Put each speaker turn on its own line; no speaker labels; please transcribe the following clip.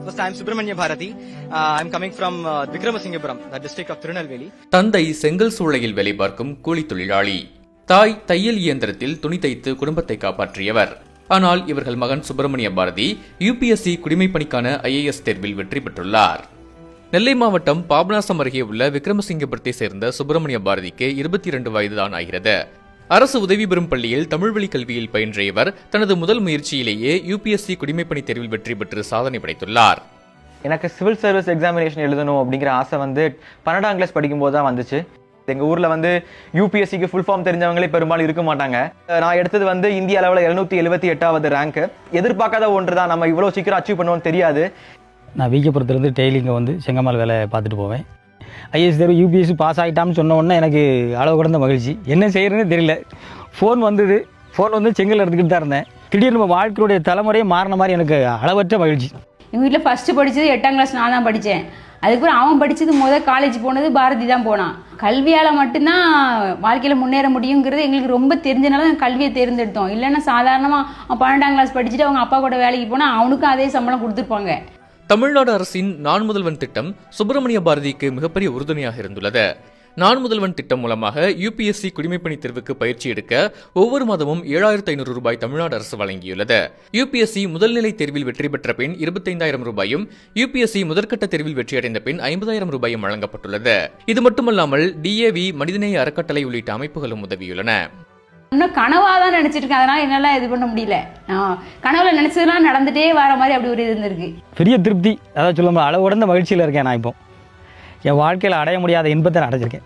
First, I am Subramanya Bharati. I am coming from Vikramasinghapuram, the district of Tirunelveli.
தந்தை செங்கல் சூளையில் வேலை பார்க்கும் கூலி தொழிலாளி. தாய் தையல் இயந்திரத்தில் துணி தைத்து குடும்பத்தை காப்பாற்றியவர். ஆனால் இவர்கள் மகன் சுப்பிரமணிய பாரதி யுபிஎஸ்சி குடிமைப்பணிக்கான IAS தேர்வில் வெற்றி பெற்றுள்ளார். நெல்லை மாவட்டம் பாபநாசம் அருகே உள்ள விக்ரமசிங்கபுரத்தை சேர்ந்த சுப்பிரமணிய பாரதிக்கு 22 வயதுதான் ஆகிறது. அரசு உதவி பெறும் பள்ளியில் தமிழ் வழி கல்வியில் பயின்ற இவர் தனது முதல் முயற்சியிலேயே யுபிஎஸ்சி குடிமைப்பணி தேர்வில் வெற்றி பெற்று சாதனை படைத்துள்ளார்.
எனக்கு சிவில் சர்வீஸ் எக்ஸாமினேஷன் எழுதணும் அப்படிங்கிற ஆசை 12ஆம் கிளாஸ் படிக்கும்போது தான் வந்துச்சு. எங்கள் ஊரில் யூபிஎஸ்சிக்கு ஃபுல் ஃபார்ம் தெரிஞ்சவங்களே பெரும்பாலும் இருக்க மாட்டாங்க. நான் எடுத்தது இந்திய அளவில் 778வது ரேங்க். எதிர்பார்க்காத ஒன்று தான், நம்ம இவ்வளோ சீக்கிரம் அச்சீவ் பண்ணுவோம்னு தெரியாது.
நான் வீக்கப்புறத்துலேருந்து டெய்லிங்க செங்கமால் வேலை பார்த்துட்டு போவேன். ஐஏஎஸ் தேர்வு யூபிஎஸ்சி பாஸ் ஆகிட்டான்னு சொன்ன உடனே எனக்கு அளவு கடந்த மகிழ்ச்சி. என்ன செய்யறதுன்னு தெரியல. ஃபோன் வந்து செங்கல் எடுத்துக்கிட்டு தான் இருந்தேன். திடீர்னு நம்ம வாழ்க்கையுடைய தலைமுறையே மாறின மாதிரி எனக்கு அளவற்ற மகிழ்ச்சி.
எங்கள் வீட்டில் ஃபஸ்ட்டு படித்தது 8ஆம் கிளாஸ் நான் தான் படித்தேன். அதுக்கப்புறம் அவன் படித்தது காலேஜ் போனது பாரதி தான் போனான். கல்வியால் மட்டும்தான் வாழ்க்கையில் முன்னேற முடியுங்கிறது எங்களுக்கு ரொம்ப தெரிஞ்சனால கல்வியை தேர்ந்தெடுத்தோம். இல்லைன்னா சாதாரணமாக 12ஆம் கிளாஸ் படிச்சுட்டு அவங்க அப்பா கூட வேலைக்கு போனால் அவனுக்கும் அதே சம்பளம் கொடுத்துருப்பாங்க.
தமிழ்நாடு அரசின் நான் முதல்வன் திட்டம் சுப்பிரமணிய பாரதிக்கு மிகப்பெரிய உறுதுணையாக இருந்துள்ளது. நான் முதல்வன் திட்டம் மூலமாக யுபிஎஸ்சி குடிமைப்பணி தேர்வுக்கு பயிற்சி எடுக்க ஒவ்வொரு மாதமும் 7500 ரூபாய் தமிழ்நாடு அரசு வழங்கியுள்ளது. யுபிஎஸ்சி முதல்நிலை தேர்வில் வெற்றி பெற்ற பின் 25000 ரூபாயும், யுபிஎஸ்சி முதற்கட்ட தேர்வில் வெற்றியடைந்த பின் 50000 ரூபாயும் வழங்கப்பட்டுள்ளது. இது மட்டுமல்லாமல் DAV, மனிதநேய அறக்கட்டளை உள்ளிட்ட அமைப்புகளும் உதவியுள்ளன.
இன்னும் கனவாக தான் நினச்சிட்டு இருக்கேன். அதனால் என்னால் இது பண்ண முடியல. கனவுல நினச்சதுலாம் நடந்துகிட்டே வர மாதிரி அப்படி ஒரு இது இருந்திருக்கு.
பெரிய திருப்தி, அதாவது சொல்ல அளவு கடந்த மகிழ்ச்சியில் இருக்கேன். நான் இப்போ என் வாழ்க்கையில் அடைய முடியாத இன்பத்தை நான் அடைஞ்சிருக்கேன்.